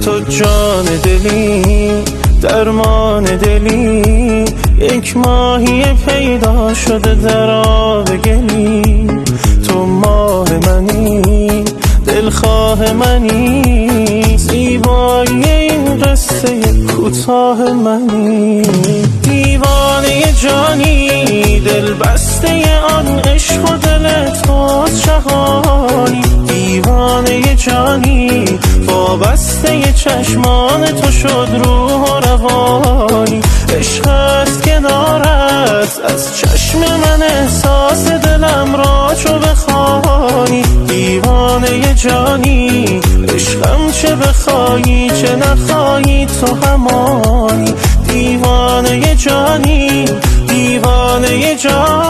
تو جان دلی، درمان دلی، یک ماهی پیدا شده در آب گلی. تو ماه منی، دلخواه منی، زیبایی این قصه کوتاه منی. دیوانه جانی، دل بسته آن عشق و دل تو جهانی. دیوانه جانی، وابسته چشمان تو شد روح و روانی. عشق است کنارت، از چشم من احساس دلم را چو بخوانی. دیوانه جانی، عشقم چه بخوایی چه نخوایی تو همانی. دیوانه جانی، دیوانه جانی.